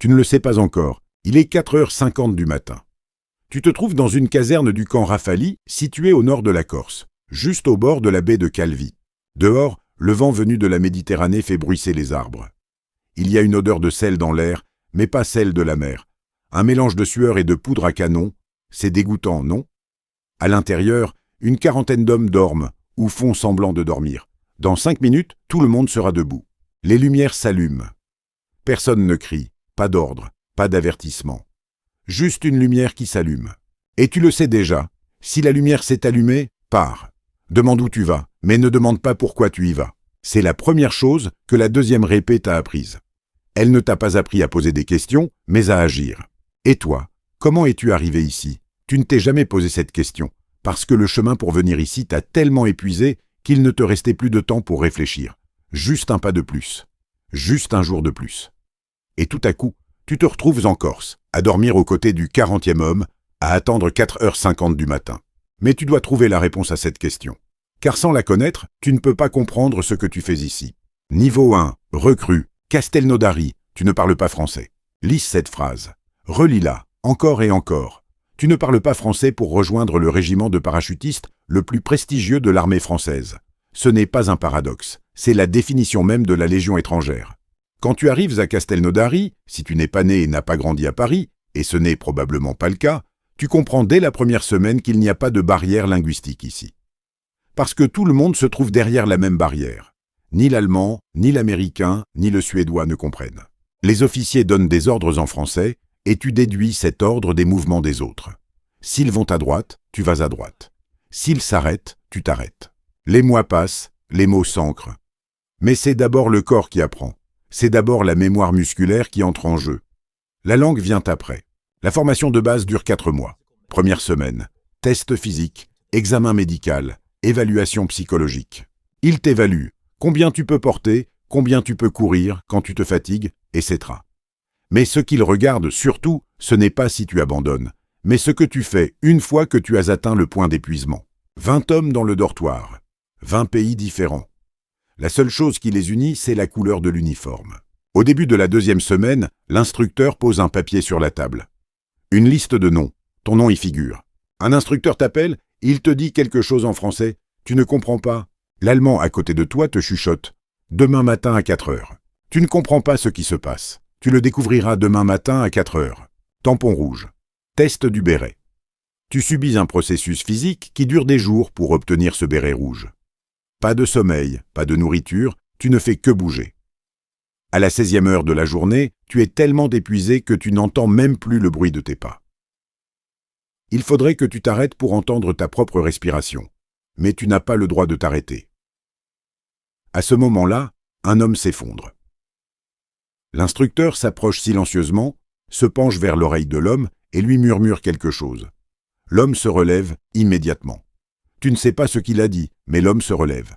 Tu ne le sais pas encore, il est 4h50 du matin. Tu te trouves dans une caserne du camp Rafali, située au nord de la Corse, juste au bord de la baie de Calvi. Dehors, le vent venu de la Méditerranée fait bruisser les arbres. Il y a une odeur de sel dans l'air, mais pas celle de la mer. Un mélange de sueur et de poudre à canon, c'est dégoûtant, non? À l'intérieur, une quarantaine d'hommes dorment, ou font semblant de dormir. Dans 5 minutes, tout le monde sera debout. Les lumières s'allument. Personne ne crie, pas d'ordre, pas d'avertissement. Juste une lumière qui s'allume. Et tu le sais déjà, si la lumière s'est allumée, pars. Demande où tu vas, mais ne demande pas pourquoi tu y vas. C'est la première chose que la deuxième répé t'a apprise. Elle ne t'a pas appris à poser des questions, mais à agir. Et toi, comment es-tu arrivé ici? Tu ne t'es jamais posé cette question, parce que le chemin pour venir ici t'a tellement épuisé qu'il ne te restait plus de temps pour réfléchir. Juste un pas de plus. Juste un jour de plus. Et tout à coup, tu te retrouves en Corse, à dormir aux côtés du 40e homme, à attendre 4h50 du matin. Mais tu dois trouver la réponse à cette question. Car sans la connaître, tu ne peux pas comprendre ce que tu fais ici. Niveau 1, recrue, Castelnaudary, tu ne parles pas français. Lis cette phrase. Relis-la, encore et encore. Tu ne parles pas français pour rejoindre le régiment de parachutistes le plus prestigieux de l'armée française. Ce n'est pas un paradoxe, c'est la définition même de la Légion étrangère. Quand tu arrives à Castelnaudary, si tu n'es pas né et n'as pas grandi à Paris, et ce n'est probablement pas le cas, tu comprends dès la première semaine qu'il n'y a pas de barrière linguistique ici. Parce que tout le monde se trouve derrière la même barrière. Ni l'allemand, ni l'américain, ni le suédois ne comprennent. Les officiers donnent des ordres en français, et tu déduis cet ordre des mouvements des autres. S'ils vont à droite, tu vas à droite. S'ils s'arrêtent, tu t'arrêtes. Les mois passent, les mots s'ancrent. Mais c'est d'abord le corps qui apprend. C'est d'abord la mémoire musculaire qui entre en jeu. La langue vient après. La formation de base dure 4 mois. Première semaine, test physique, examen médical, évaluation psychologique. Il t'évalue. Combien tu peux porter, combien tu peux courir quand tu te fatigues, etc. Mais ce qu'il regarde surtout, ce n'est pas si tu abandonnes, mais ce que tu fais une fois que tu as atteint le point d'épuisement. 20 hommes dans le dortoir, 20 pays différents. La seule chose qui les unit, c'est la couleur de l'uniforme. Au début de la 2e semaine, l'instructeur pose un papier sur la table. Une liste de noms, ton nom y figure. Un instructeur t'appelle, il te dit quelque chose en français, tu ne comprends pas. L'allemand à côté de toi te chuchote. Demain matin à 4 heures. Tu ne comprends pas ce qui se passe. Tu le découvriras demain matin à 4 heures. Tampon rouge. Test du béret. Tu subis un processus physique qui dure des jours pour obtenir ce béret rouge. Pas de sommeil, pas de nourriture, tu ne fais que bouger. À la 16e heure de la journée, tu es tellement épuisé que tu n'entends même plus le bruit de tes pas. Il faudrait que tu t'arrêtes pour entendre ta propre respiration, mais tu n'as pas le droit de t'arrêter. À ce moment-là, un homme s'effondre. L'instructeur s'approche silencieusement, se penche vers l'oreille de l'homme et lui murmure quelque chose. L'homme se relève immédiatement. Tu ne sais pas ce qu'il a dit, mais l'homme se relève.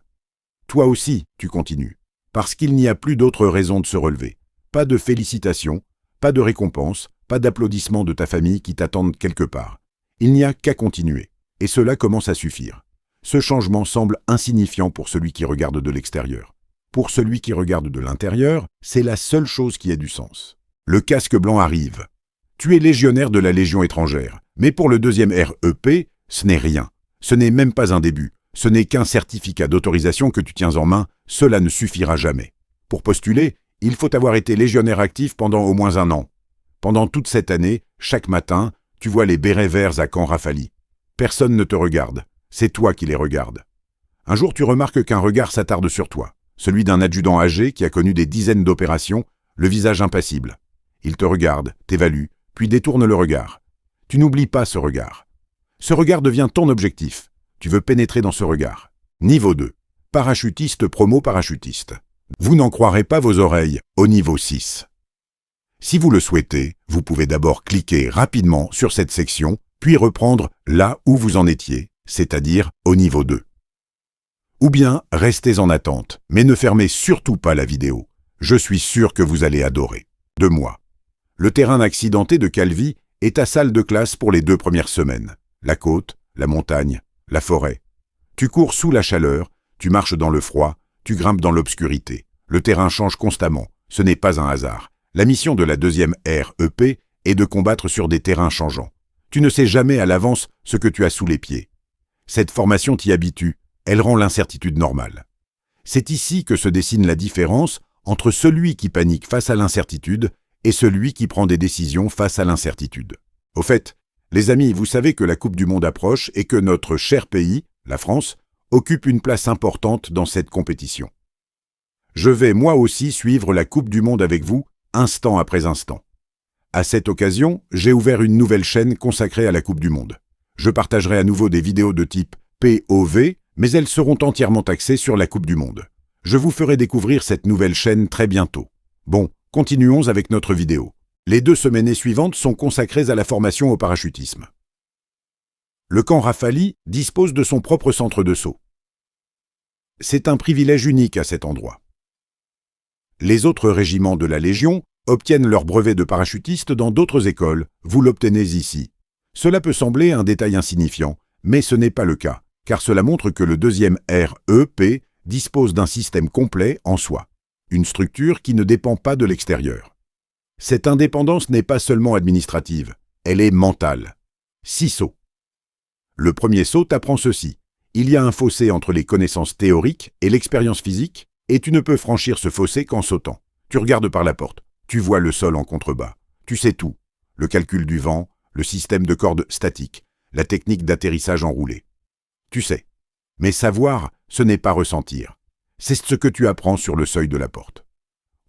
Toi aussi, tu continues, parce qu'il n'y a plus d'autre raison de se relever. Pas de félicitations, pas de récompense, pas d'applaudissements de ta famille qui t'attendent quelque part. Il n'y a qu'à continuer, et cela commence à suffire. Ce changement semble insignifiant pour celui qui regarde de l'extérieur. Pour celui qui regarde de l'intérieur, c'est la seule chose qui ait du sens. Le casque blanc arrive. Tu es légionnaire de la Légion étrangère, mais pour le 2e REP, ce n'est rien. Ce n'est même pas un début. Ce n'est qu'un certificat d'autorisation que tu tiens en main. Cela ne suffira jamais. Pour postuler, il faut avoir été légionnaire actif pendant au moins 1 an. Pendant toute cette année, chaque matin, tu vois les bérets verts à Camp Rafali. Personne ne te regarde. C'est toi qui les regardes. Un jour, tu remarques qu'un regard s'attarde sur toi. Celui d'un adjudant âgé qui a connu des dizaines d'opérations, le visage impassible. Il te regarde, t'évalue, puis détourne le regard. Tu n'oublies pas ce regard. Ce regard devient ton objectif. Tu veux pénétrer dans ce regard. Niveau 2. Parachutiste promo parachutiste. Vous n'en croirez pas vos oreilles, au niveau 6. Si vous le souhaitez, vous pouvez d'abord cliquer rapidement sur cette section, puis reprendre là où vous en étiez, c'est-à-dire au niveau 2. Ou bien restez en attente, mais ne fermez surtout pas la vidéo. Je suis sûr que vous allez adorer. 2 mois. Le terrain accidenté de Calvi est ta salle de classe pour les 2 premières semaines. La côte, la montagne, la forêt. Tu cours sous la chaleur, tu marches dans le froid, tu grimpes dans l'obscurité. Le terrain change constamment, ce n'est pas un hasard. La mission de la deuxième REP est de combattre sur des terrains changeants. Tu ne sais jamais à l'avance ce que tu as sous les pieds. Cette formation t'y habitue, elle rend l'incertitude normale. C'est ici que se dessine la différence entre celui qui panique face à l'incertitude et celui qui prend des décisions face à l'incertitude. Au fait, les amis, vous savez que la Coupe du Monde approche et que notre cher pays, la France, occupe une place importante dans cette compétition. Je vais moi aussi suivre la Coupe du Monde avec vous, instant après instant. À cette occasion, j'ai ouvert une nouvelle chaîne consacrée à la Coupe du Monde. Je partagerai à nouveau des vidéos de type POV, mais elles seront entièrement axées sur la Coupe du Monde. Je vous ferai découvrir cette nouvelle chaîne très bientôt. Bon, continuons avec notre vidéo. Les 2 semaines suivantes sont consacrées à la formation au parachutisme. Le camp Rafali dispose de son propre centre de saut. C'est un privilège unique à cet endroit. Les autres régiments de la Légion obtiennent leur brevet de parachutiste dans d'autres écoles, vous l'obtenez ici. Cela peut sembler un détail insignifiant, mais ce n'est pas le cas, car cela montre que le deuxième REP dispose d'un système complet en soi, une structure qui ne dépend pas de l'extérieur. Cette indépendance n'est pas seulement administrative, elle est mentale. 6 sauts. Le premier saut t'apprend ceci. Il y a un fossé entre les connaissances théoriques et l'expérience physique, et tu ne peux franchir ce fossé qu'en sautant. Tu regardes par la porte, tu vois le sol en contrebas, tu sais tout, le calcul du vent, le système de corde statique, la technique d'atterrissage enroulé. Tu sais. Mais savoir, ce n'est pas ressentir. C'est ce que tu apprends sur le seuil de la porte.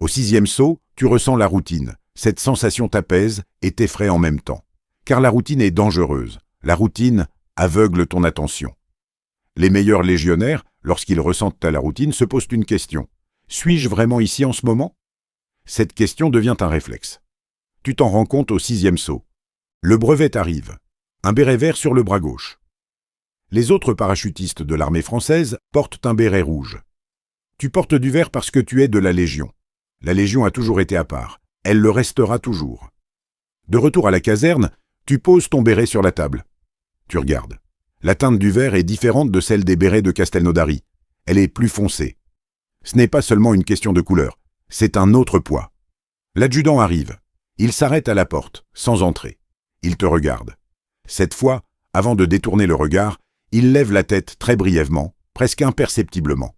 Au 6e saut, tu ressens la routine. Cette sensation t'apaise et t'effraie en même temps. Car la routine est dangereuse. La routine aveugle ton attention. Les meilleurs légionnaires, lorsqu'ils ressentent à la routine, se posent une question. Suis-je vraiment ici en ce moment? Cette question devient un réflexe. Tu t'en rends compte au 6e saut. Le brevet arrive. Un béret vert sur le bras gauche. Les autres parachutistes de l'armée française portent un béret rouge. Tu portes du vert parce que tu es de la Légion. La Légion a toujours été à part. Elle le restera toujours. De retour à la caserne, tu poses ton béret sur la table. Tu regardes. La teinte du vert est différente de celle des bérets de Castelnaudary. Elle est plus foncée. Ce n'est pas seulement une question de couleur, c'est un autre poids. L'adjudant arrive. Il s'arrête à la porte, sans entrer. Il te regarde. Cette fois, avant de détourner le regard, il lève la tête très brièvement, presque imperceptiblement.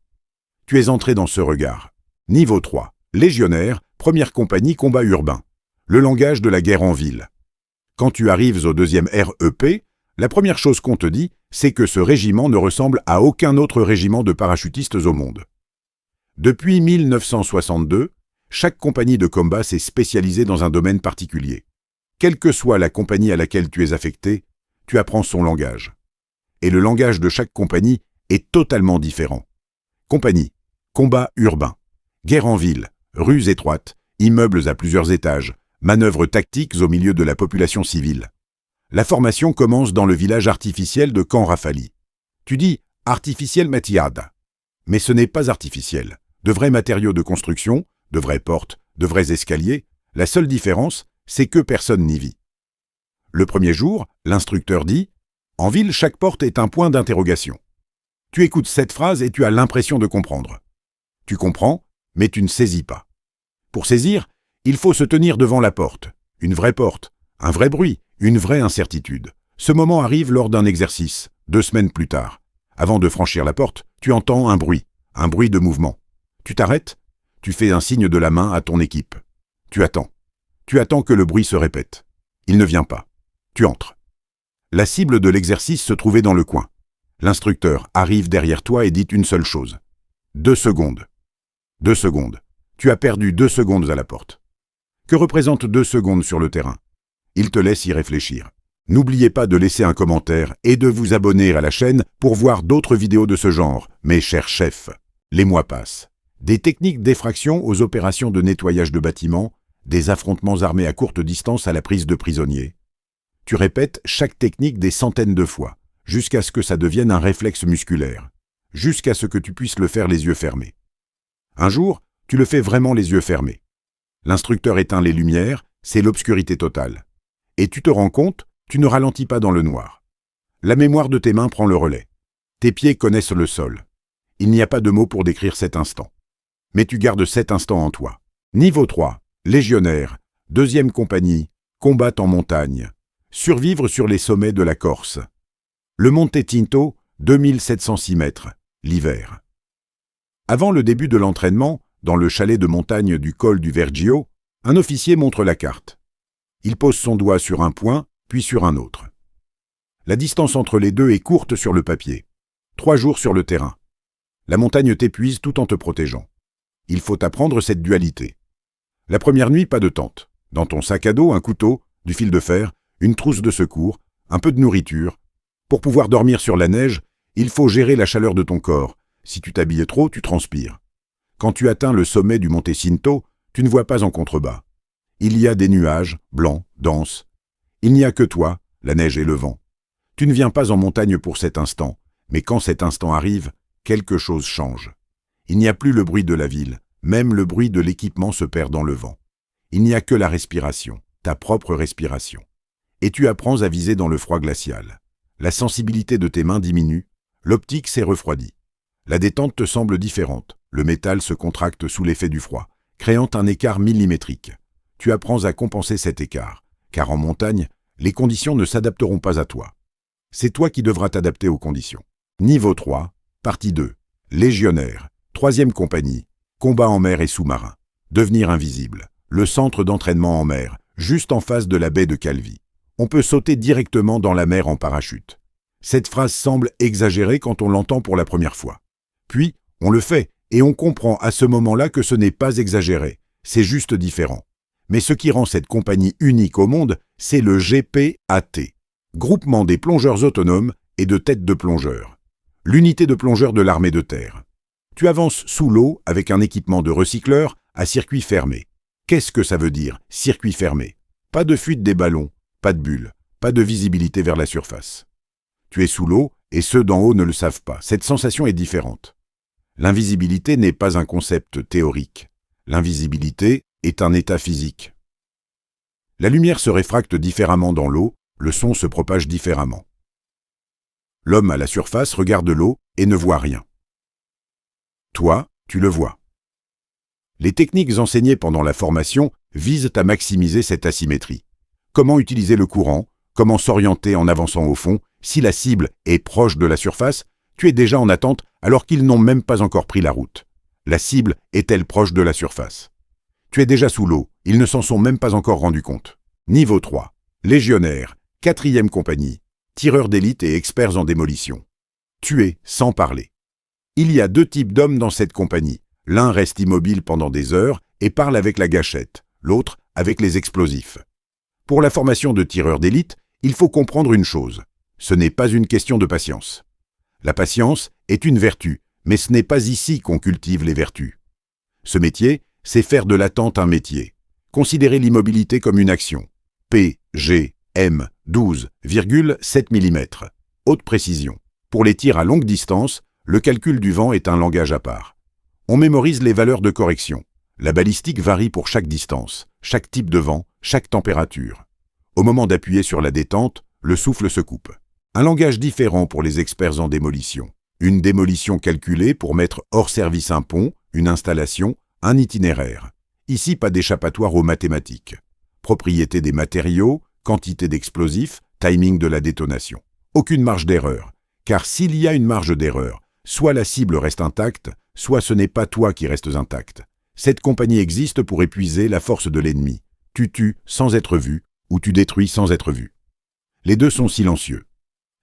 Tu es entré dans ce regard. Niveau 3. Légionnaire, première compagnie combat urbain. Le langage de la guerre en ville. Quand tu arrives au deuxième REP, la première chose qu'on te dit, c'est que ce régiment ne ressemble à aucun autre régiment de parachutistes au monde. Depuis 1962, chaque compagnie de combat s'est spécialisée dans un domaine particulier. Quelle que soit la compagnie à laquelle tu es affecté, tu apprends son langage. Et le langage de chaque compagnie est totalement différent. Compagnie, combat urbain, guerre en ville, rues étroites, immeubles à plusieurs étages, manœuvres tactiques au milieu de la population civile. La formation commence dans le village artificiel de Camp Rafali. Tu dis « artificiel Matiada ». Mais ce n'est pas artificiel. De vrais matériaux de construction, de vraies portes, de vrais escaliers, la seule différence, c'est que personne n'y vit. Le premier jour, l'instructeur dit « En ville, chaque porte est un point d'interrogation ». Tu écoutes cette phrase et tu as l'impression de comprendre. Tu comprends, mais tu ne saisis pas. Pour saisir, il faut se tenir devant la porte. Une vraie porte, un vrai bruit, une vraie incertitude. Ce moment arrive lors d'un exercice, 2 semaines plus tard. Avant de franchir la porte, tu entends un bruit de mouvement. Tu t'arrêtes, tu fais un signe de la main à ton équipe. Tu attends. Tu attends que le bruit se répète. Il ne vient pas. Tu entres. La cible de l'exercice se trouvait dans le coin. L'instructeur arrive derrière toi et dit une seule chose. 2 secondes. 2 secondes. Tu as perdu 2 secondes à la porte. Que représentent 2 secondes sur le terrain? Il te laisse y réfléchir. N'oubliez pas de laisser un commentaire et de vous abonner à la chaîne pour voir d'autres vidéos de ce genre, mes chers chefs. Les mois passent. Des techniques d'effraction aux opérations de nettoyage de bâtiments, des affrontements armés à courte distance à la prise de prisonniers. Tu répètes chaque technique des centaines de fois, jusqu'à ce que ça devienne un réflexe musculaire, jusqu'à ce que tu puisses le faire les yeux fermés. Un jour, tu le fais vraiment les yeux fermés. L'instructeur éteint les lumières, c'est l'obscurité totale. Et tu te rends compte, tu ne ralentis pas dans le noir. La mémoire de tes mains prend le relais. Tes pieds connaissent le sol. Il n'y a pas de mots pour décrire cet instant. Mais tu gardes cet instant en toi. Niveau 3. Légionnaire, 2e compagnie, combattent en montagne. Survivre sur les sommets de la Corse. Le Monte Tinto, 2706 mètres, l'hiver. Avant le début de l'entraînement, dans le chalet de montagne du col du Vergio, un officier montre la carte. Il pose son doigt sur un point, puis sur un autre. La distance entre les deux est courte sur le papier. 3 jours sur le terrain. La montagne t'épuise tout en te protégeant. Il faut apprendre cette dualité. La première nuit, pas de tente. Dans ton sac à dos, un couteau, du fil de fer, une trousse de secours, un peu de nourriture. Pour pouvoir dormir sur la neige, il faut gérer la chaleur de ton corps. Si tu t'habilles trop, tu transpires. Quand tu atteins le sommet du Monte Cinto, tu ne vois pas en contrebas. Il y a des nuages, blancs, denses. Il n'y a que toi, la neige et le vent. Tu ne viens pas en montagne pour cet instant, mais quand cet instant arrive, quelque chose change. Il n'y a plus le bruit de la ville, même le bruit de l'équipement se perd dans le vent. Il n'y a que la respiration, ta propre respiration. Et tu apprends à viser dans le froid glacial. La sensibilité de tes mains diminue, l'optique s'est refroidie. La détente te semble différente, le métal se contracte sous l'effet du froid, créant un écart millimétrique. Tu apprends à compenser cet écart, car en montagne, les conditions ne s'adapteront pas à toi. C'est toi qui devras t'adapter aux conditions. Niveau 3, partie 2. Légionnaire, 3e compagnie, combat en mer et sous-marin. Devenir invisible, le centre d'entraînement en mer, juste en face de la baie de Calvi. On peut sauter directement dans la mer en parachute. Cette phrase semble exagérée quand on l'entend pour la première fois. Puis, on le fait, et on comprend à ce moment-là que ce n'est pas exagéré, c'est juste différent. Mais ce qui rend cette compagnie unique au monde, c'est le GPAT, Groupement des plongeurs autonomes et de têtes de plongeurs. L'unité de plongeurs de l'armée de terre. Tu avances sous l'eau avec un équipement de recycleur à circuit fermé. Qu'est-ce que ça veut dire, circuit fermé? Pas de fuite des ballons, pas de bulles, pas de visibilité vers la surface. Tu es sous l'eau et ceux d'en haut ne le savent pas. Cette sensation est différente. L'invisibilité n'est pas un concept théorique. L'invisibilité est un état physique. La lumière se réfracte différemment dans l'eau, le son se propage différemment. L'homme à la surface regarde l'eau et ne voit rien. Toi, tu le vois. Les techniques enseignées pendant la formation visent à maximiser cette asymétrie. Comment utiliser le courant, comment s'orienter en avançant au fond. Si la cible est proche de la surface, tu es déjà en attente alors qu'ils n'ont même pas encore pris la route. La cible est-elle proche de la surface? Tu es déjà sous l'eau, ils ne s'en sont même pas encore rendus compte. Niveau 3. Légionnaire, 4e compagnie, tireurs d'élite et experts en démolition. Tuer sans parler. Il y a 2 types d'hommes dans cette compagnie. L'un reste immobile pendant des heures et parle avec la gâchette, l'autre avec les explosifs. Pour la formation de tireurs d'élite, il faut comprendre une chose. Ce n'est pas une question de patience. La patience est une vertu, mais ce n'est pas ici qu'on cultive les vertus. Ce métier, c'est faire de l'attente un métier. Considérez l'immobilité comme une action. P, G, M, 12,7 mm. Haute précision. Pour les tirs à longue distance, le calcul du vent est un langage à part. On mémorise les valeurs de correction. La balistique varie pour chaque distance, chaque type de vent, chaque température. Au moment d'appuyer sur la détente, le souffle se coupe. Un langage différent pour les experts en démolition. Une démolition calculée pour mettre hors service un pont, une installation, un itinéraire. Ici, pas d'échappatoire aux mathématiques. Propriété des matériaux, quantité d'explosifs, timing de la détonation. Aucune marge d'erreur. Car s'il y a une marge d'erreur, soit la cible reste intacte, soit ce n'est pas toi qui restes intact. Cette compagnie existe pour épuiser la force de l'ennemi. Tu tues sans être vu, ou tu détruis sans être vu. Les deux sont silencieux.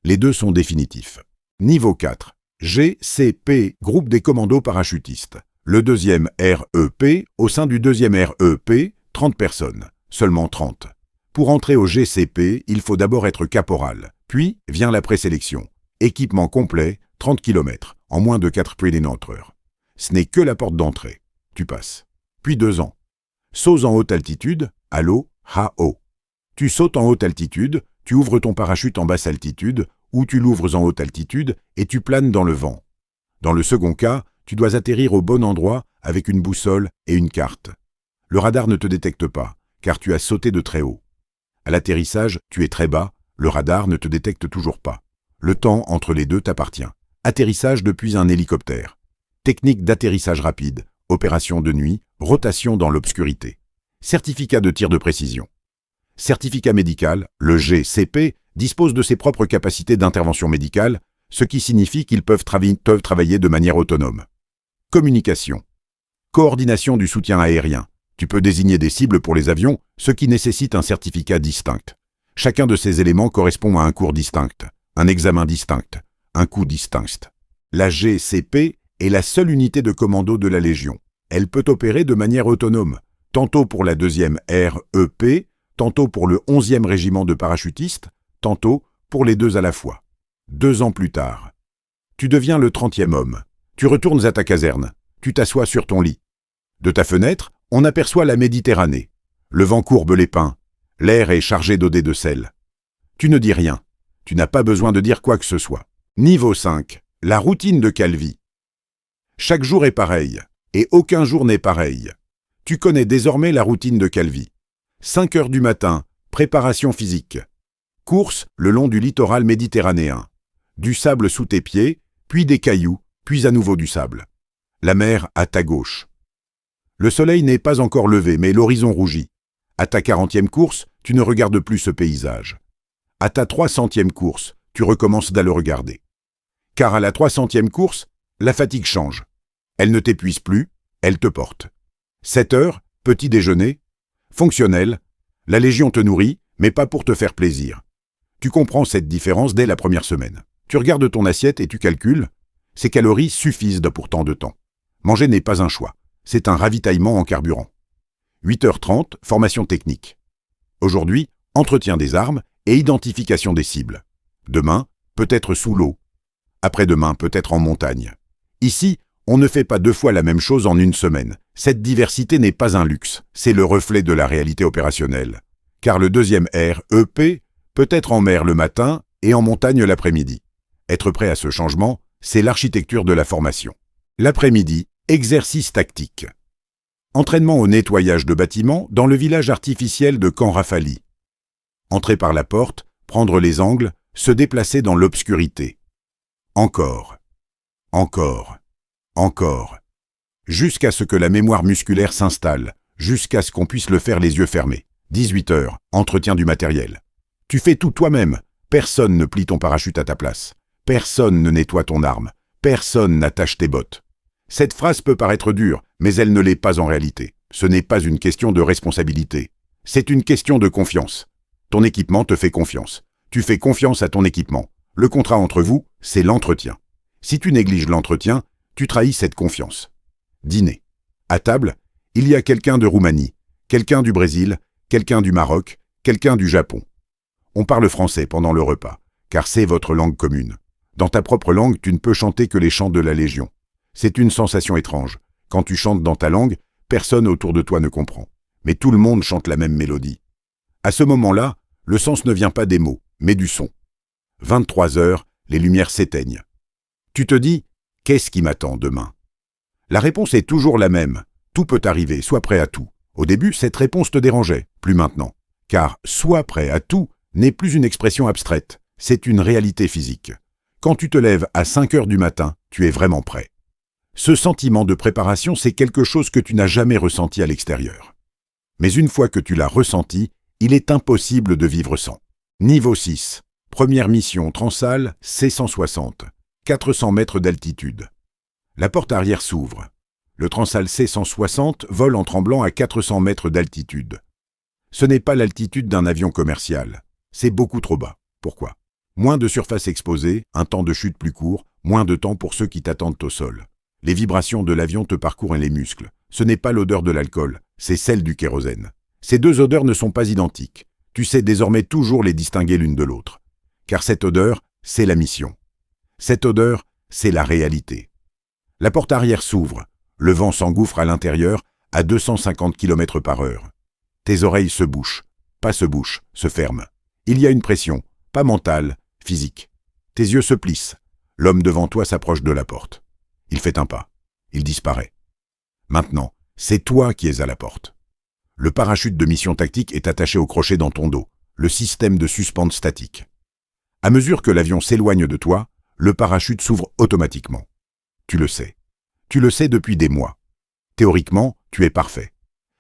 Les deux sont définitifs. Niveau 4. GCP, groupe des commandos parachutistes. Le 2e REP, au sein du 2e REP, 30 personnes. Seulement 30. Pour entrer au GCP, il faut d'abord être caporal. Puis vient la présélection. Équipement complet, 30 km, en moins de 4 heures. Ce n'est que la porte d'entrée. Tu passes. Puis 2 ans. Saut en haute altitude, à l'eau, HAO. Tu sautes en haute altitude, tu ouvres ton parachute en basse altitude, ou tu l'ouvres en haute altitude et tu planes dans le vent. Dans le second cas, tu dois atterrir au bon endroit avec une boussole et une carte. Le radar ne te détecte pas, car tu as sauté de très haut. À l'atterrissage, tu es très bas, le radar ne te détecte toujours pas. Le temps entre les deux t'appartient. Atterrissage depuis un hélicoptère. Technique d'atterrissage rapide, opération de nuit, rotation dans l'obscurité. Certificat de tir de précision. Certificat médical, le GCP, dispose de ses propres capacités d'intervention médicale, ce qui signifie qu'ils peuvent travailler de manière autonome. Communication. Coordination du soutien aérien. Tu peux désigner des cibles pour les avions, ce qui nécessite un certificat distinct. Chacun de ces éléments correspond à un cours distinct, un examen distinct, un coût distinct. La GCP est la seule unité de commando de la Légion. Elle peut opérer de manière autonome, tantôt pour la 2e REP, tantôt pour le 11e régiment de parachutistes, tantôt pour les deux à la fois. 2 ans plus tard, tu deviens le 30e homme. Tu retournes à ta caserne. Tu t'assois sur ton lit. De ta fenêtre, on aperçoit la Méditerranée. Le vent courbe les pins. L'air est chargé d'eau de sel. Tu ne dis rien. Tu n'as pas besoin de dire quoi que ce soit. Niveau 5. La routine de Calvi. Chaque jour est pareil, et aucun jour n'est pareil. Tu connais désormais la routine de Calvi. 5 heures du matin, préparation physique. Course le long du littoral méditerranéen. Du sable sous tes pieds, puis des cailloux, puis à nouveau du sable. La mer à ta gauche. Le soleil n'est pas encore levé, mais l'horizon rougit. À ta 40e course, tu ne regardes plus ce paysage. À ta 300e course, tu recommences à le regarder. Car à la 300e course, la fatigue change. Elle ne t'épuise plus, elle te porte. 7 heures, petit déjeuner. Fonctionnel, la Légion te nourrit, mais pas pour te faire plaisir. Tu comprends cette différence dès la première semaine. Tu regardes ton assiette et tu calcules. Ces calories suffisent pour tant de temps. Manger n'est pas un choix, c'est un ravitaillement en carburant. 8h30, formation technique. Aujourd'hui, entretien des armes et identification des cibles. Demain, peut-être sous l'eau. Après-demain, peut-être en montagne. Ici, on ne fait pas 2 fois la même chose en une semaine. Cette diversité n'est pas un luxe, c'est le reflet de la réalité opérationnelle. Car le 2e REP peut être en mer le matin et en montagne l'après-midi. Être prêt à ce changement, c'est l'architecture de la formation. L'après-midi, exercice tactique. Entraînement au nettoyage de bâtiments dans le village artificiel de Camp Rafali. Entrer par la porte, prendre les angles, se déplacer dans l'obscurité. Encore, encore, encore. Jusqu'à ce que la mémoire musculaire s'installe, jusqu'à ce qu'on puisse le faire les yeux fermés. 18 heures, entretien du matériel. Tu fais tout toi-même. Personne ne plie ton parachute à ta place. Personne ne nettoie ton arme. Personne n'attache tes bottes. Cette phrase peut paraître dure, mais elle ne l'est pas en réalité. Ce n'est pas une question de responsabilité. C'est une question de confiance. Ton équipement te fait confiance. Tu fais confiance à ton équipement. Le contrat entre vous, c'est l'entretien. Si tu négliges l'entretien, tu trahis cette confiance. Dîner. À table, il y a quelqu'un de Roumanie, quelqu'un du Brésil, quelqu'un du Maroc, quelqu'un du Japon. On parle français pendant le repas, car c'est votre langue commune. Dans ta propre langue, tu ne peux chanter que les chants de la Légion. C'est une sensation étrange. Quand tu chantes dans ta langue, personne autour de toi ne comprend. Mais tout le monde chante la même mélodie. À ce moment-là, le sens ne vient pas des mots, mais du son. 23 heures, les lumières s'éteignent. Tu te dis, qu'est-ce qui m'attend demain? La réponse est toujours la même. Tout peut arriver, sois prêt à tout. Au début, cette réponse te dérangeait, plus maintenant. Car « sois prêt à tout » n'est plus une expression abstraite, c'est une réalité physique. Quand tu te lèves à 5 heures du matin, tu es vraiment prêt. Ce sentiment de préparation, c'est quelque chose que tu n'as jamais ressenti à l'extérieur. Mais une fois que tu l'as ressenti, il est impossible de vivre sans. Niveau 6. Première mission Transal C-160. 400 mètres d'altitude. La porte arrière s'ouvre. Le Transal C-160 vole en tremblant à 400 mètres d'altitude. Ce n'est pas l'altitude d'un avion commercial. C'est beaucoup trop bas. Pourquoi? Moins de surface exposée, un temps de chute plus court, moins de temps pour ceux qui t'attendent au sol. Les vibrations de l'avion te parcourent les muscles. Ce n'est pas l'odeur de l'alcool, c'est celle du kérosène. Ces deux odeurs ne sont pas identiques. Tu sais désormais toujours les distinguer l'une de l'autre. Car cette odeur, c'est la mission. Cette odeur, c'est la réalité. La porte arrière s'ouvre. Le vent s'engouffre à l'intérieur à 250 km/h. Tes oreilles se bouchent. Pas se bouchent, se ferment. Il y a une pression, pas mentale, physique. Tes yeux se plissent. L'homme devant toi s'approche de la porte. Il fait un pas. Il disparaît. Maintenant, c'est toi qui es à la porte. Le parachute de mission tactique est attaché au crochet dans ton dos, le système de suspente statique. À mesure que l'avion s'éloigne de toi, le parachute s'ouvre automatiquement. Tu le sais. Tu le sais depuis des mois. Théoriquement, tu es parfait.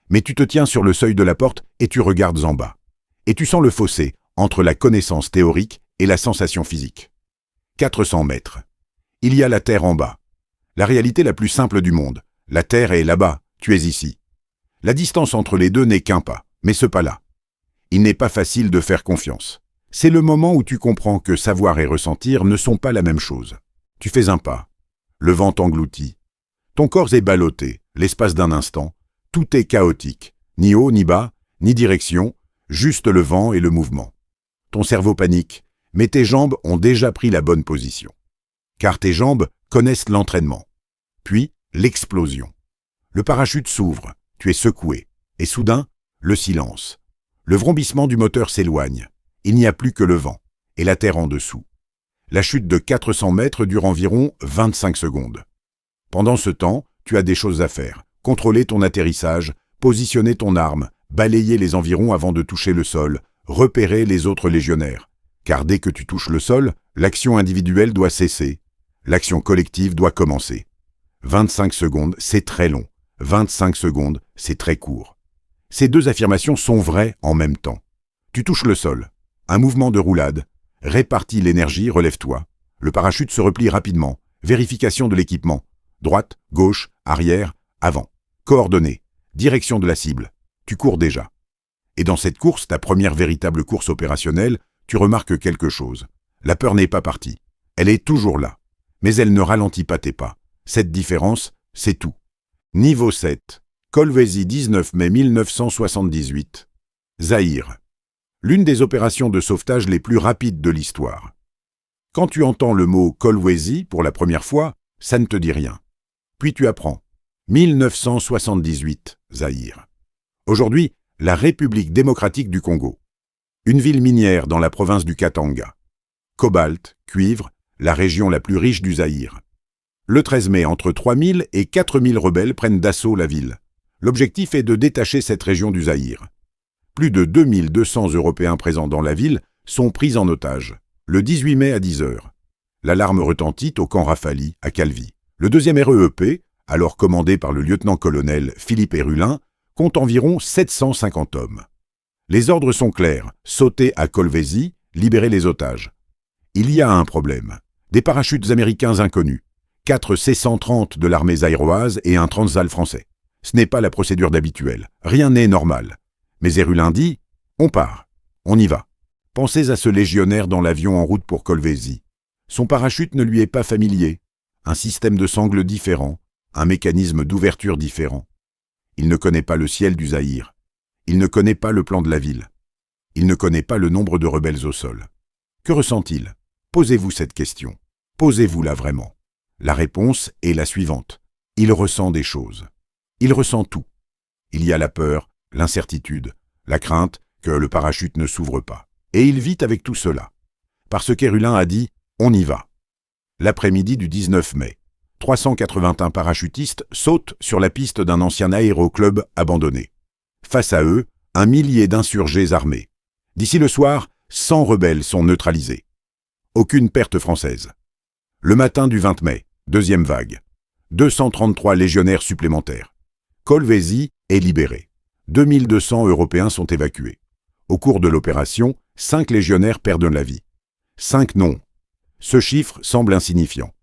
Mais tu te tiens sur le seuil de la porte et tu regardes en bas. Et tu sens le fossé entre la connaissance théorique et la sensation physique. 400 mètres. Il y a la Terre en bas. La réalité la plus simple du monde. La Terre est là-bas, tu es ici. La distance entre les deux n'est qu'un pas, mais ce pas-là. Il n'est pas facile de faire confiance. C'est le moment où tu comprends que savoir et ressentir ne sont pas la même chose. Tu fais un pas. Le vent t'engloutit. Ton corps est ballotté, l'espace d'un instant. Tout est chaotique. Ni haut, ni bas, ni direction, juste le vent et le mouvement. Ton cerveau panique, mais tes jambes ont déjà pris la bonne position. Car tes jambes connaissent l'entraînement. Puis, l'explosion. Le parachute s'ouvre, tu es secoué, et soudain, le silence. Le vrombissement du moteur s'éloigne. Il n'y a plus que le vent, et la terre en dessous. La chute de 400 mètres dure environ 25 secondes. Pendant ce temps, tu as des choses à faire. Contrôler ton atterrissage, positionner ton arme, balayer les environs avant de toucher le sol, repérer les autres légionnaires. Car dès que tu touches le sol, l'action individuelle doit cesser. L'action collective doit commencer. 25 secondes, c'est très long. 25 secondes, c'est très court. Ces deux affirmations sont vraies en même temps. Tu touches le sol. Un mouvement de roulade. Répartis l'énergie, relève-toi. Le parachute se replie rapidement. Vérification de l'équipement. Droite, gauche, arrière, avant. Coordonnées. Direction de la cible. Tu cours déjà. Et dans cette course, ta première véritable course opérationnelle, tu remarques quelque chose. La peur n'est pas partie. Elle est toujours là. Mais elle ne ralentit pas tes pas. Cette différence, c'est tout. Niveau 7. Kolwezi, 19 mai 1978. Zaïre. L'une des opérations de sauvetage les plus rapides de l'histoire. Quand tu entends le mot Kolwezi pour la première fois, ça ne te dit rien. Puis tu apprends. 1978, Zaïre. Aujourd'hui, la République démocratique du Congo. Une ville minière dans la province du Katanga. Cobalt, cuivre, la région la plus riche du Zaïre. Le 13 mai, entre 3000 et 4000 rebelles prennent d'assaut la ville. L'objectif est de détacher cette région du Zaïre. Plus de 2200 Européens présents dans la ville sont pris en otage. Le 18 mai à 10 h. L'alarme retentit au camp Rafali, à Calvi. Le 2e REEP, alors commandé par le lieutenant-colonel Philippe Hérulin, compte environ 750 hommes. Les ordres sont clairs, sauter à Kolwezi, libérer les otages. Il y a un problème. Des parachutes américains inconnus. 4 C-130 de l'armée zaïroise et un Transal français. Ce n'est pas la procédure d'habituelle. Rien n'est normal. Mais Hérulin dit « On part. On y va. » Pensez à ce légionnaire dans l'avion en route pour Kolwezi. Son parachute ne lui est pas familier. Un système de sangles différent. Un mécanisme d'ouverture différent. Il ne connaît pas le ciel du Zaïre. Il ne connaît pas le plan de la ville. Il ne connaît pas le nombre de rebelles au sol. Que ressent-il? Posez-vous cette question. Posez-vous-la vraiment. La réponse est la suivante. Il ressent des choses. Il ressent tout. Il y a la peur, l'incertitude, la crainte que le parachute ne s'ouvre pas. Et il vit avec tout cela. Parce qu'Hérulin a dit « On y va ». L'après-midi du 19 mai, 381 parachutistes sautent sur la piste d'un ancien aéroclub abandonné. Face à eux, un millier d'insurgés armés. D'ici le soir, 100 rebelles sont neutralisés. Aucune perte française. Le matin du 20 mai, deuxième vague. 233 légionnaires supplémentaires. Kolwezi est libéré. 2200 Européens sont évacués. Au cours de l'opération, 5 légionnaires perdent la vie. 5 non. Ce chiffre semble insignifiant.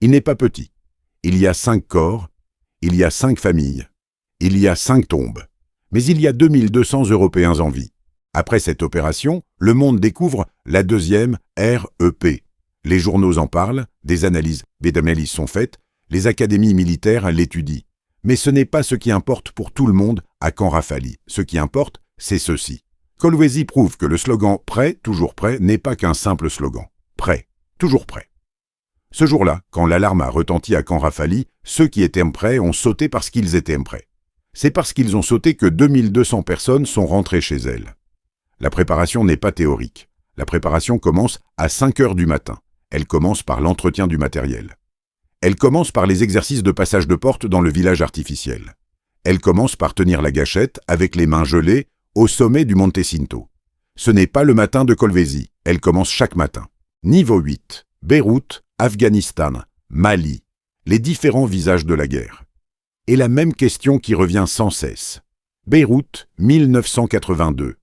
Il n'est pas petit. Il y a 5 corps, il y a 5 familles, il y a 5 tombes. Mais il y a 2200 Européens en vie. Après cette opération, le monde découvre la deuxième REP. Les journaux en parlent, des analyses sont faites, les académies militaires l'étudient. Mais ce n'est pas ce qui importe pour tout le monde à Camp Rafali. Ce qui importe, c'est ceci. Kolwezi prouve que le slogan « Prêt, toujours prêt » n'est pas qu'un simple slogan. Prêt, toujours prêt. Ce jour-là, quand l'alarme a retenti à Camp Rafali, ceux qui étaient prêts ont sauté parce qu'ils étaient prêts. C'est parce qu'ils ont sauté que 2200 personnes sont rentrées chez elles. La préparation n'est pas théorique. La préparation commence à 5 h du matin. Elle commence par l'entretien du matériel. Elle commence par les exercices de passage de porte dans le village artificiel. Elle commence par tenir la gâchette avec les mains gelées au sommet du Monte Cinto. Ce n'est pas le matin de Kolwezi. Elle commence chaque matin. Niveau 8. Beyrouth, Afghanistan, Mali. Les différents visages de la guerre. Et la même question qui revient sans cesse. Beyrouth, 1982.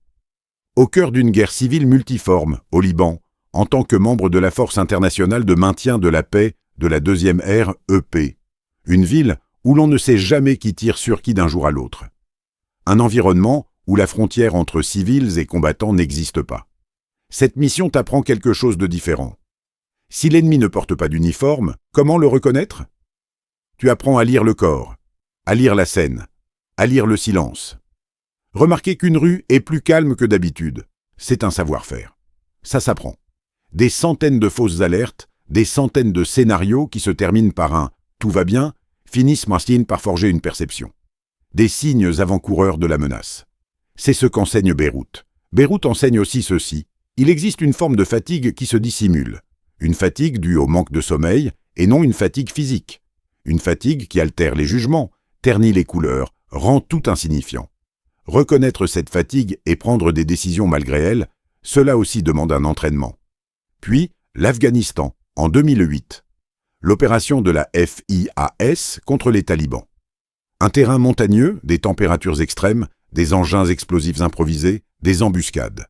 Au cœur d'une guerre civile multiforme, au Liban, en tant que membre de la Force internationale de maintien de la paix de la deuxième ère EP. Une ville où l'on ne sait jamais qui tire sur qui d'un jour à l'autre. Un environnement où la frontière entre civils et combattants n'existe pas. Cette mission t'apprend quelque chose de différent. Si l'ennemi ne porte pas d'uniforme, comment le reconnaître? Tu apprends à lire le corps, à lire la scène, à lire le silence. Remarquez qu'une rue est plus calme que d'habitude. C'est un savoir-faire. Ça s'apprend. Des centaines de fausses alertes, des centaines de scénarios qui se terminent par un « tout va bien » finissent par forger une perception. Des signes avant-coureurs de la menace. C'est ce qu'enseigne Beyrouth. Beyrouth enseigne aussi ceci. Il existe une forme de fatigue qui se dissimule. Une fatigue due au manque de sommeil et non une fatigue physique. Une fatigue qui altère les jugements, ternit les couleurs, rend tout insignifiant. Reconnaître cette fatigue et prendre des décisions malgré elle, cela aussi demande un entraînement. Puis, l'Afghanistan, en 2008. L'opération de la FIAS contre les talibans. Un terrain montagneux, des températures extrêmes, des engins explosifs improvisés, des embuscades.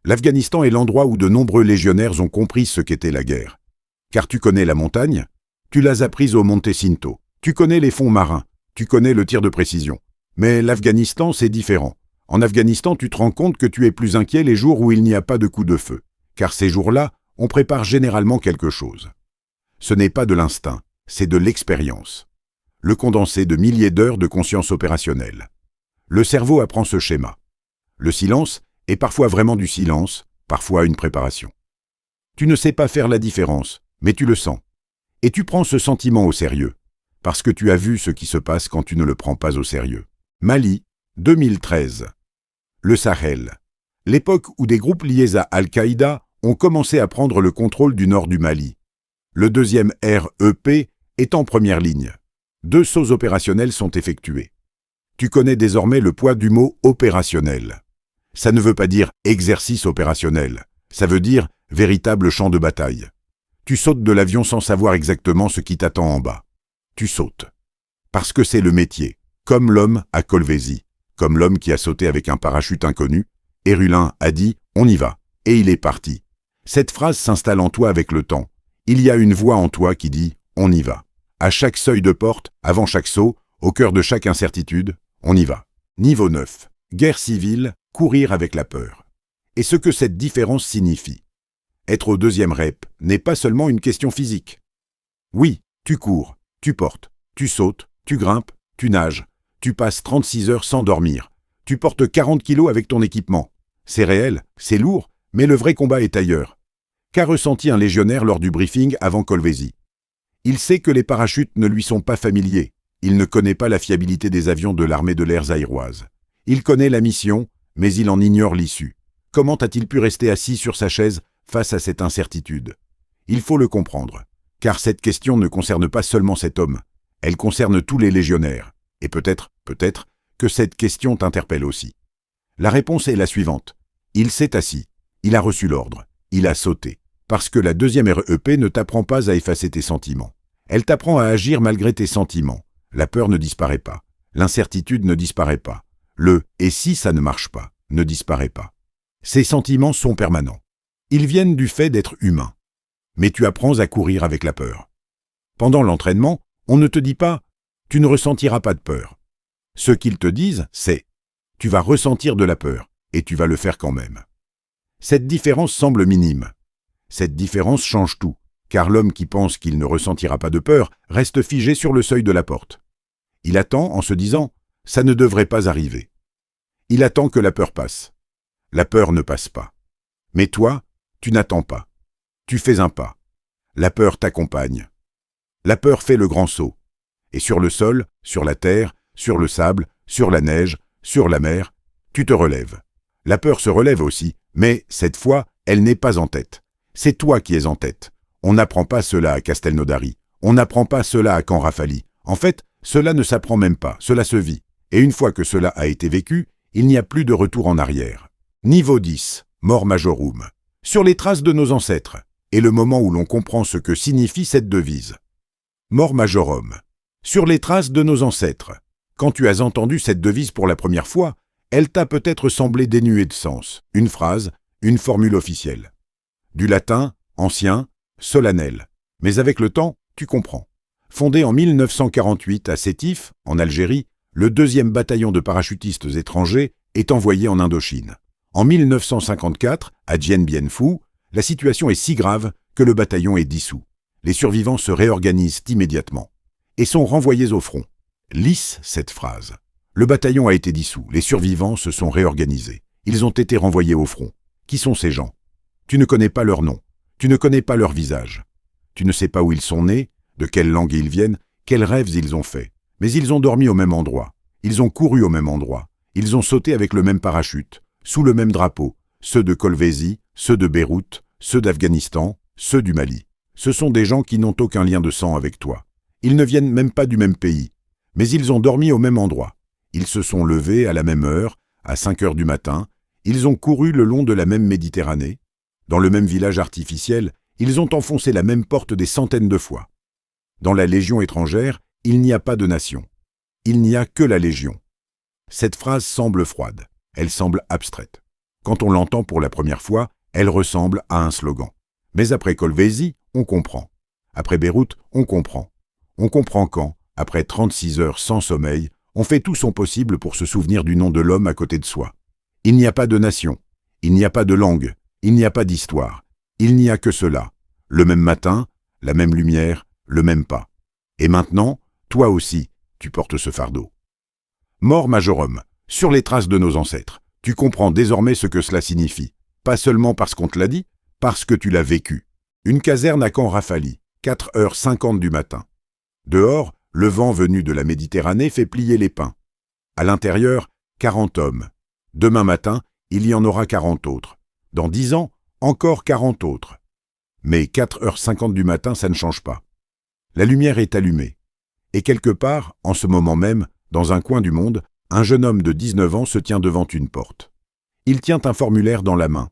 L'Afghanistan est l'endroit où de nombreux légionnaires ont compris ce qu'était la guerre. Car tu connais la montagne, tu l'as apprise au Monte Cinto, tu connais les fonds marins, tu connais le tir de précision. Mais l'Afghanistan, c'est différent. En Afghanistan, tu te rends compte que tu es plus inquiet les jours où il n'y a pas de coup de feu. Car ces jours-là, on prépare généralement quelque chose. Ce n'est pas de l'instinct, c'est de l'expérience. Le condensé de milliers d'heures de conscience opérationnelle. Le cerveau apprend ce schéma. Le silence est parfois vraiment du silence, parfois une préparation. Tu ne sais pas faire la différence, mais tu le sens. Et tu prends ce sentiment au sérieux, parce que tu as vu ce qui se passe quand tu ne le prends pas au sérieux. Mali, 2013. Le Sahel. L'époque où des groupes liés à Al-Qaïda ont commencé à prendre le contrôle du nord du Mali. Le deuxième REP est en première ligne. 2 sauts opérationnels sont effectués. Tu connais désormais le poids du mot « opérationnel ». Ça ne veut pas dire « exercice opérationnel », ça veut dire « véritable champ de bataille ». Tu sautes de l'avion sans savoir exactement ce qui t'attend en bas. Tu sautes. Parce que c'est le métier, comme l'homme à Kolwezi, comme l'homme qui a sauté avec un parachute inconnu. Hérulin a dit « on y va », et il est parti. Cette phrase s'installe en toi avec le temps. Il y a une voix en toi qui dit « on y va ». À chaque seuil de porte, avant chaque saut, au cœur de chaque incertitude, on y va. Niveau 9. Guerre civile, courir avec la peur. Et ce que cette différence signifie. Être au deuxième rep n'est pas seulement une question physique. Oui, tu cours, tu portes, tu sautes, tu grimpes, tu nages, tu passes 36 heures sans dormir, tu portes 40 kilos avec ton équipement. C'est réel, c'est lourd, mais le vrai combat est ailleurs. Qu'a ressenti un légionnaire lors du briefing avant Kolwezi? Il sait que les parachutes ne lui sont pas familiers. Il ne connaît pas la fiabilité des avions de l'armée de l'air zaïroise. Il connaît la mission, mais il en ignore l'issue. Comment a-t-il pu rester assis sur sa chaise face à cette incertitude? Il faut le comprendre, car cette question ne concerne pas seulement cet homme. Elle concerne tous les légionnaires. Et peut-être que cette question t'interpelle aussi. La réponse est la suivante. Il s'est assis. Il a reçu l'ordre. Il a sauté. Parce que la deuxième REP ne t'apprend pas à effacer tes sentiments. Elle t'apprend à agir malgré tes sentiments. La peur ne disparaît pas. L'incertitude ne disparaît pas. Le « et si ça ne marche pas » ne disparaît pas. Ces sentiments sont permanents. Ils viennent du fait d'être humain. Mais tu apprends à courir avec la peur. Pendant l'entraînement, on ne te dit pas « tu ne ressentiras pas de peur ». Ce qu'ils te disent, c'est « tu vas ressentir de la peur et tu vas le faire quand même ». Cette différence semble minime. Cette différence change tout, car l'homme qui pense qu'il ne ressentira pas de peur reste figé sur le seuil de la porte. Il attend en se disant « ça ne devrait pas arriver ». Il attend que la peur passe. La peur ne passe pas. Mais toi, tu n'attends pas. Tu fais un pas. La peur t'accompagne. La peur fait le grand saut. Et sur le sol, sur la terre, sur le sable, sur la neige, sur la mer, tu te relèves. La peur se relève aussi, mais cette fois, elle n'est pas en tête. C'est toi qui es en tête. On n'apprend pas cela à Castelnaudary. On n'apprend pas cela à Camp Rafali. En fait, cela ne s'apprend même pas, cela se vit. Et une fois que cela a été vécu, il n'y a plus de retour en arrière. Niveau 10, Mort Majorum. Sur les traces de nos ancêtres, et le moment où l'on comprend ce que signifie cette devise. Mort Majorum. Sur les traces de nos ancêtres. Quand tu as entendu cette devise pour la première fois, elle t'a peut-être semblé dénuée de sens. Une phrase, une formule officielle. Du latin, ancien, solennel. Mais avec le temps, tu comprends. Fondé en 1948 à Sétif, en Algérie, le 2e bataillon de parachutistes étrangers est envoyé en Indochine. En 1954, à Dien Bien Phu, la situation est si grave que le bataillon est dissous. Les survivants se réorganisent immédiatement et sont renvoyés au front. Lisse cette phrase. Le bataillon a été dissous, les survivants se sont réorganisés. Ils ont été renvoyés au front. Qui sont ces gens? Tu ne connais pas leur nom, tu ne connais pas leur visage. Tu ne sais pas où ils sont nés, de quelle langue ils viennent, quels rêves ils ont faits. Mais ils ont dormi au même endroit, ils ont couru au même endroit, ils ont sauté avec le même parachute, sous le même drapeau, ceux de Kolwezi, ceux de Beyrouth, ceux d'Afghanistan, ceux du Mali. Ce sont des gens qui n'ont aucun lien de sang avec toi. Ils ne viennent même pas du même pays. Mais ils ont dormi au même endroit. Ils se sont levés à la même heure, à 5 heures du matin. Ils ont couru le long de la même Méditerranée. Dans le même village artificiel, ils ont enfoncé la même porte des centaines de fois. Dans la Légion étrangère, il n'y a pas de nation. Il n'y a que la Légion. Cette phrase semble froide. Elle semble abstraite. Quand on l'entend pour la première fois, elle ressemble à un slogan. Mais après Kolwezi, on comprend. Après Beyrouth, on comprend. On comprend quand, après 36 heures sans sommeil, on fait tout son possible pour se souvenir du nom de l'homme à côté de soi. Il n'y a pas de nation, il n'y a pas de langue, il n'y a pas d'histoire. Il n'y a que cela. Le même matin, la même lumière, le même pas. Et maintenant, toi aussi, tu portes ce fardeau. Mort Majorum, sur les traces de nos ancêtres. Tu comprends désormais ce que cela signifie. Pas seulement parce qu'on te l'a dit, parce que tu l'as vécu. Une caserne à Camp Rafali, 4h50 du matin. Dehors, le vent venu de la Méditerranée fait plier les pins. À l'intérieur, 40 hommes. Demain matin, il y en aura 40 autres. Dans 10 ans, encore 40 autres. Mais 4h50 du matin, ça ne change pas. La lumière est allumée. Et quelque part, en ce moment même, dans un coin du monde, un jeune homme de 19 ans se tient devant une porte. Il tient un formulaire dans la main.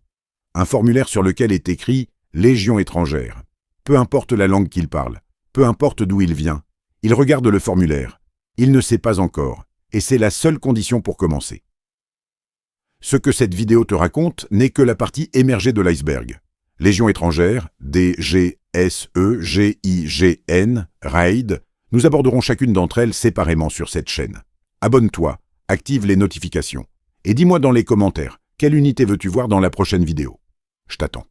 Un formulaire sur lequel est écrit « Légion étrangère ». Peu importe la langue qu'il parle, peu importe d'où il vient, il regarde le formulaire. Il ne sait pas encore, et c'est la seule condition pour commencer. Ce que cette vidéo te raconte n'est que la partie émergée de l'iceberg. Légion étrangère, D-G-S-E-G-I-G-N, RAID, nous aborderons chacune d'entre elles séparément sur cette chaîne. Abonne-toi, active les notifications, et dis-moi dans les commentaires, quelle unité veux-tu voir dans la prochaine vidéo? Je t'attends.